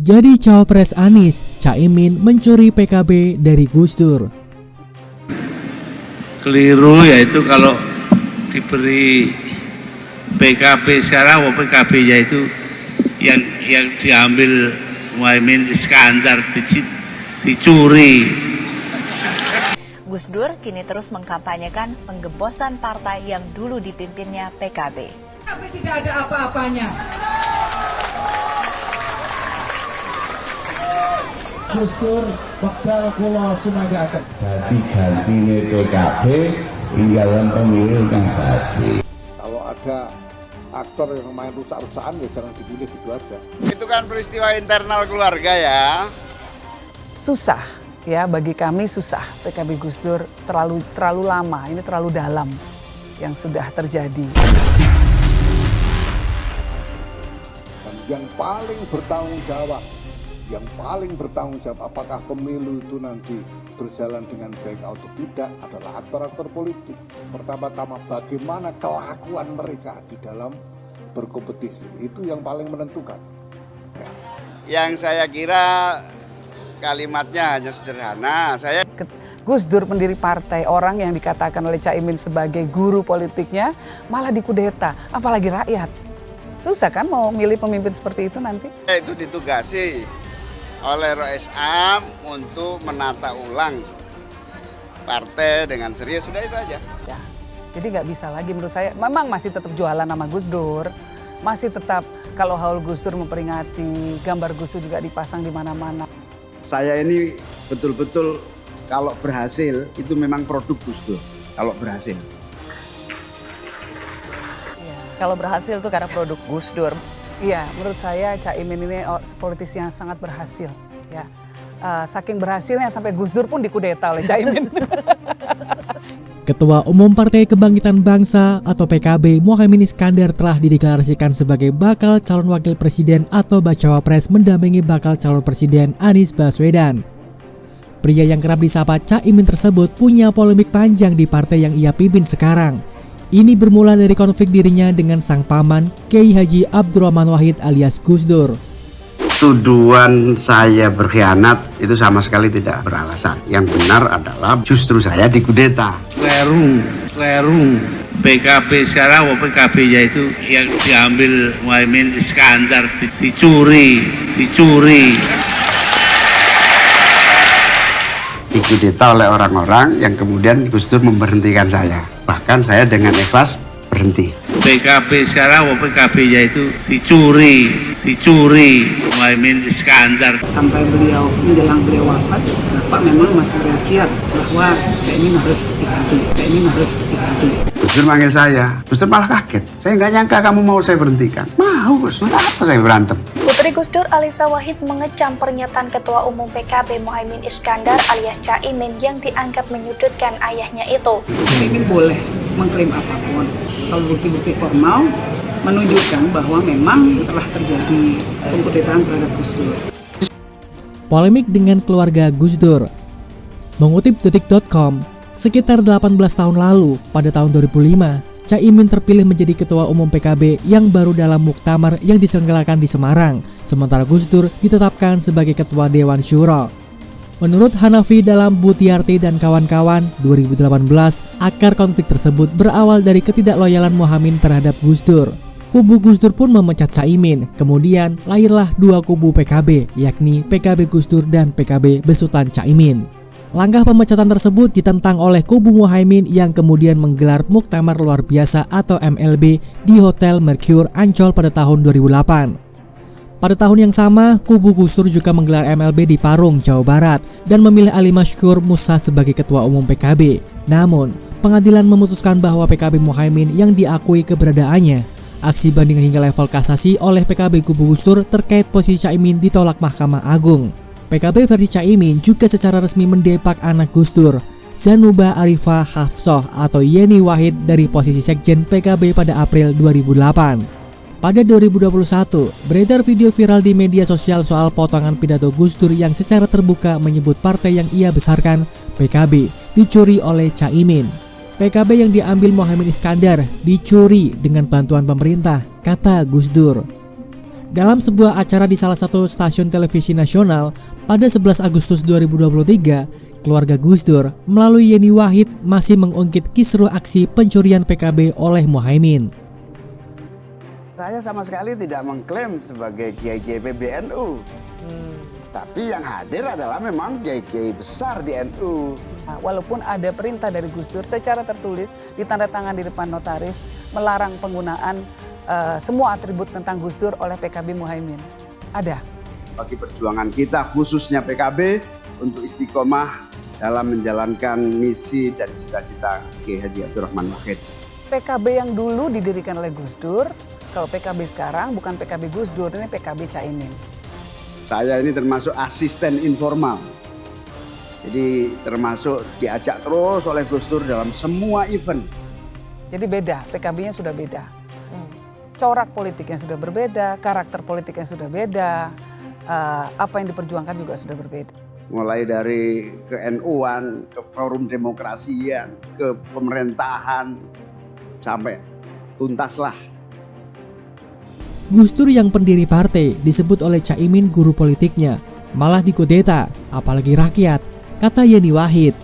Jadi cawapres Anies, Caimin mencuri PKB dari Gus Dur. Keliru yaitu kalau diberi PKB sekarang, PKB-nya itu yang diambil Muhaimin Iskandar dicuri. Gus Dur kini terus mengkampanyekan penggebosan partai yang dulu dipimpinnya PKB. Tapi tidak ada apa-apanya. Gus Dur wekdal kula sumanggaken dadi gantine PKB inggalan pemilu kang dadi. Kalau ada aktor yang main rusak-rusakan ya jangan dipilih gitu aja. Itu kan peristiwa internal keluarga ya. Susah ya, bagi kami susah. PKB Gus Dur terlalu lama, ini terlalu dalam yang sudah terjadi. Dan yang paling bertanggung jawab apakah pemilu itu nanti berjalan dengan baik atau tidak adalah aktor-aktor politik. Pertama-tama bagaimana kelakuan mereka di dalam berkompetisi, itu yang paling menentukan. Ya. Yang saya kira kalimatnya hanya sederhana. Gus Dur pendiri partai, orang yang dikatakan oleh Caimin sebagai guru politiknya malah dikudeta, apalagi rakyat. Susah kan mau milih pemimpin seperti itu nanti? Itu ditugasi oleh ROSAM untuk menata ulang partai dengan serius, sudah itu aja. Ya, jadi nggak bisa lagi menurut saya, memang masih tetap jualan nama Gus Dur, masih tetap kalau haul Gus Dur memperingati, gambar Gus Dur juga dipasang di mana-mana. Saya ini betul-betul kalau berhasil itu memang produk Gus Dur, kalau berhasil. Ya, kalau berhasil itu karena produk Gus Dur. Iya, menurut saya Caimin ini politisi yang sangat berhasil. Ya, saking berhasilnya sampai Gus Dur pun dikudeta oleh Caimin. Ketua Umum Partai Kebangkitan Bangsa atau PKB Muhaimin Iskandar telah dideklarasikan sebagai bakal calon wakil presiden atau bacawa pres mendampingi bakal calon presiden Anies Baswedan. Pria yang kerap disapa Caimin tersebut punya polemik panjang di partai yang ia pimpin sekarang. Ini bermula dari konflik dirinya dengan sang paman Kiai Haji Abdurrahman Wahid alias Gus Dur. Tuduhan saya berkhianat itu sama sekali tidak beralasan. Yang benar adalah justru saya dikudeta. Keliru. PKB sekarang, PKB-nya itu yang diambil Muhaimin Iskandar dicuri. Dikudeta oleh orang-orang yang kemudian Gus Dur memberhentikan saya. Bahkan saya dengan ikhlas berhenti. PKB sekarang, PKB-nya itu dicuri Muhaimin Iskandar. Sampai menjelang beliau wafat, Bapak memang masih bersiap bahwa Caimin harus diganti. Gus Dur manggil saya, Gus Dur malah kaget. Saya nggak nyangka kamu mau saya berhentikan. Mau Gus, buat apa saya berantem? Putri Gus Dur Alisa Wahid mengecam pernyataan Ketua Umum PKB Muhaimin Iskandar alias Caimin yang dianggap menyudutkan ayahnya itu. Caimin boleh mengklaim apapun, kalau bukti-bukti formal menunjukkan bahwa memang telah terjadi pengkudetaan terhadap Gus Dur. Polemik dengan keluarga Gus Dur. Mengutip detik.com, sekitar 18 tahun lalu, pada tahun 2005, Caimin terpilih menjadi Ketua Umum PKB yang baru dalam muktamar yang diselenggarakan di Semarang, sementara Gus Dur ditetapkan sebagai Ketua Dewan Syuro. Menurut Hanafi dalam Butiarti dan kawan-kawan 2018, akar konflik tersebut berawal dari ketidakloyalan Muhaimin terhadap Gus Dur. Kubu Gus Dur pun memecat Caimin, kemudian lahirlah dua kubu PKB, yakni PKB Gus Dur dan PKB besutan Caimin. Langkah pemecatan tersebut ditentang oleh kubu Muhaimin yang kemudian menggelar Muktamar Luar Biasa atau MLB di Hotel Mercure Ancol pada tahun 2008. Pada tahun yang sama, kubu Gus Dur juga menggelar MLB di Parung, Jawa Barat dan memilih Ali Masykur Musa sebagai Ketua Umum PKB. Namun, pengadilan memutuskan bahwa PKB Muhaimin yang diakui keberadaannya. Aksi banding hingga level kasasi oleh PKB kubu Gus Dur terkait posisi Caimin ditolak Mahkamah Agung. PKB versi Caimin juga secara resmi mendepak anak Gus Dur, Zanuba Arifah Hafsoh atau Yeni Wahid dari posisi Sekjen PKB pada April 2008. Pada 2021, beredar video viral di media sosial soal potongan pidato Gus Dur yang secara terbuka menyebut partai yang ia besarkan, PKB, dicuri oleh Caimin. PKB yang diambil Muhaimin Iskandar dicuri dengan bantuan pemerintah, kata Gus Dur. Dalam sebuah acara di salah satu stasiun televisi nasional pada 11 Agustus 2023, keluarga Gus Dur melalui Yeni Wahid masih mengungkit kisruh aksi pencurian PKB oleh Muhaimin. Saya sama sekali tidak mengklaim sebagai kiai-kiai PBNU. Tapi yang hadir adalah memang kiai-kiai besar di NU. Nah, walaupun ada perintah dari Gus Dur secara tertulis ditandatangan di depan notaris melarang penggunaan semua atribut tentang Gus Dur oleh PKB Muhaimin. Ada. Bagi perjuangan kita khususnya PKB untuk istiqomah dalam menjalankan misi dan cita-cita Kiai Haji Abdurrahman Wahid. PKB yang dulu didirikan oleh Gus Dur, kalau PKB sekarang bukan PKB Gus Dur, ini PKB Caimin. Saya ini termasuk asisten informal. Jadi termasuk diajak terus oleh Gus Dur dalam semua event. Jadi beda, PKB-nya sudah beda. Corak politiknya sudah berbeda, karakter politiknya sudah beda, apa yang diperjuangkan juga sudah berbeda. Mulai dari ke NU-an, ke forum demokrasian, ke pemerintahan, sampai tuntaslah. Gus Dur yang pendiri partai disebut oleh Caimin guru politiknya, malah dikudeta, apalagi rakyat, kata Yeni Wahid.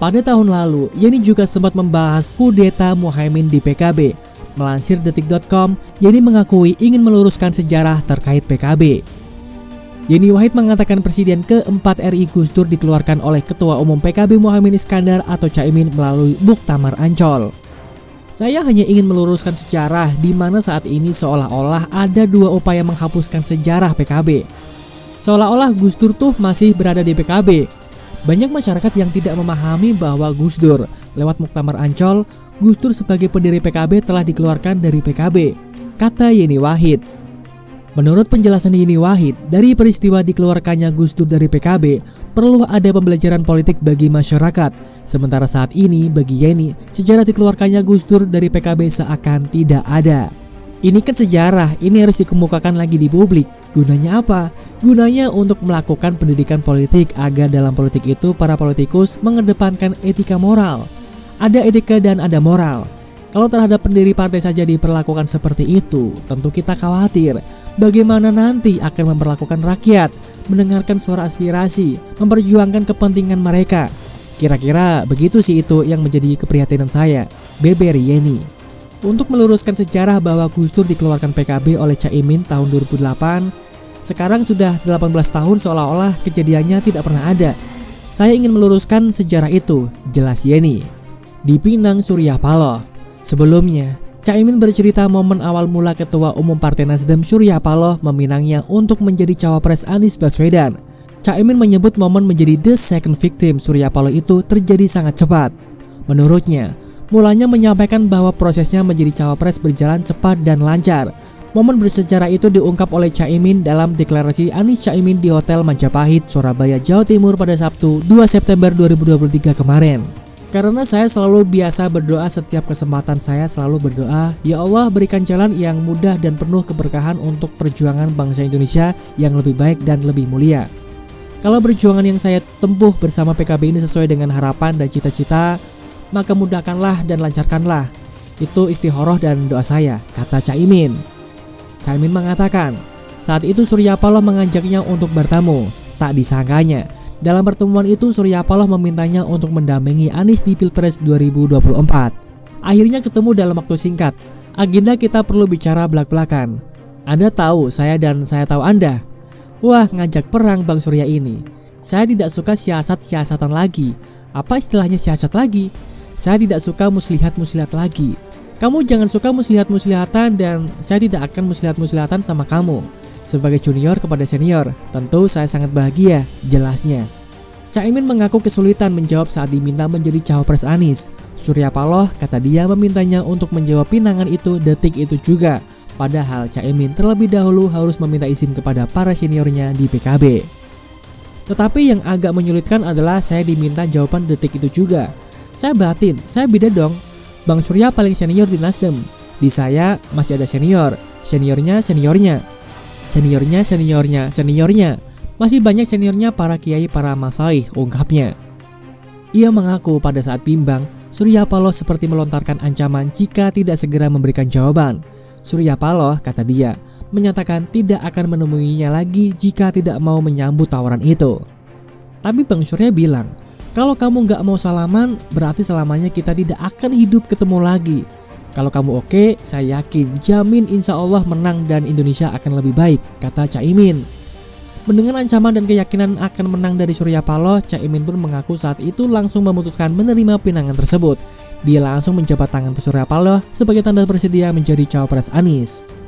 Pada tahun lalu, Yeni juga sempat membahas kudeta Muhaimin di PKB. Melansir detik.com, Yeni mengakui ingin meluruskan sejarah terkait PKB. Yeni Wahid mengatakan Presiden keempat RI Gus Dur dikeluarkan oleh Ketua Umum PKB Muhaimin Iskandar atau Caimin melalui Muktamar Ancol. Saya hanya ingin meluruskan sejarah di mana saat ini seolah-olah ada dua upaya menghapuskan sejarah PKB. Seolah-olah Gus Dur tuh masih berada di PKB. Banyak masyarakat yang tidak memahami bahwa Gus Dur lewat Muktamar Ancol, Gus Dur sebagai pendiri PKB telah dikeluarkan dari PKB, kata Yeni Wahid. Menurut penjelasan Yeni Wahid, dari peristiwa dikeluarkannya Gus Dur dari PKB, perlu ada pembelajaran politik bagi masyarakat. Sementara saat ini, bagi Yeni, sejarah dikeluarkannya Gus Dur dari PKB seakan tidak ada. Ini kan sejarah, ini harus dikemukakan lagi di publik. Gunanya apa? Gunanya untuk melakukan pendidikan politik agar dalam politik itu para politikus mengedepankan etika moral. Ada etika dan ada moral. Kalau terhadap pendiri partai saja diperlakukan seperti itu, tentu kita khawatir bagaimana nanti akan memperlakukan rakyat, mendengarkan suara aspirasi, memperjuangkan kepentingan mereka. Kira-kira begitu sih itu yang menjadi keprihatinan saya, beber Yeni. Untuk meluruskan sejarah bahwa Gus Dur dikeluarkan PKB oleh Caimin tahun 2008, sekarang sudah 18 tahun seolah-olah kejadiannya tidak pernah ada. Saya ingin meluruskan sejarah itu, jelas Yeni. Di Pinang, Surya Paloh. Sebelumnya, Caimin bercerita momen awal mula Ketua Umum Partai Nasdem Surya Paloh meminangnya untuk menjadi cawapres Anies Baswedan. Caimin menyebut momen menjadi the second victim Surya Paloh itu terjadi sangat cepat. Menurutnya, mulanya menyampaikan bahwa prosesnya menjadi cawapres berjalan cepat dan lancar. Momen bersejarah itu diungkap oleh Caimin dalam deklarasi Anies Caimin di Hotel Majapahit, Surabaya, Jawa Timur pada Sabtu 2 September 2023 kemarin. Karena saya selalu biasa berdoa setiap kesempatan saya selalu berdoa, ya Allah berikan jalan yang mudah dan penuh keberkahan untuk perjuangan bangsa Indonesia yang lebih baik dan lebih mulia. Kalau perjuangan yang saya tempuh bersama PKB ini sesuai dengan harapan dan cita-cita, maka mudahkanlah dan lancarkanlah. Itu istikharah dan doa saya, kata Caimin. Caimin mengatakan, saat itu Surya Paloh mengajaknya untuk bertemu. Tak disangkanya, dalam pertemuan itu Surya Paloh memintanya untuk mendampingi Anies di Pilpres 2024. Akhirnya ketemu dalam waktu singkat. Agenda kita perlu bicara belak-belakan. Anda tahu saya dan saya tahu Anda. Wah, ngajak perang Bang Surya ini. Saya tidak suka siasat-siasatan lagi. Apa istilahnya siasat lagi? Saya tidak suka muslihat-muslihat lagi. Kamu jangan suka muslihat-muslihatan dan saya tidak akan muslihat-muslihatan sama kamu. Sebagai junior kepada senior, tentu saya sangat bahagia, jelasnya. Caimin mengaku kesulitan menjawab saat diminta menjadi cawapres Anies. Surya Paloh, kata dia, memintanya untuk menjawab pinangan itu detik itu juga. Padahal Caimin terlebih dahulu harus meminta izin kepada para seniornya di PKB. Tetapi yang agak menyulitkan adalah saya diminta jawaban detik itu juga. Saya batin, saya beda dong. Bang Surya paling senior di Nasdem. Di saya masih ada senior, seniornya. Masih banyak seniornya para kiai, para masaih, ungkapnya. Ia mengaku pada saat bimbang, Surya Paloh seperti melontarkan ancaman jika tidak segera memberikan jawaban. Surya Paloh, kata dia, menyatakan tidak akan menemuinya lagi jika tidak mau menyambut tawaran itu. Tapi Bang Surya bilang, kalau kamu nggak mau salaman, berarti selamanya kita tidak akan hidup ketemu lagi. Kalau kamu oke, saya yakin, jamin insya Allah menang dan Indonesia akan lebih baik, kata Caimin. Mendengar ancaman dan keyakinan akan menang dari Surya Paloh, Caimin pun mengaku saat itu langsung memutuskan menerima pinangan tersebut. Dia langsung menjabat tangan ke Surya Paloh sebagai tanda bersedia menjadi cawapres Anies.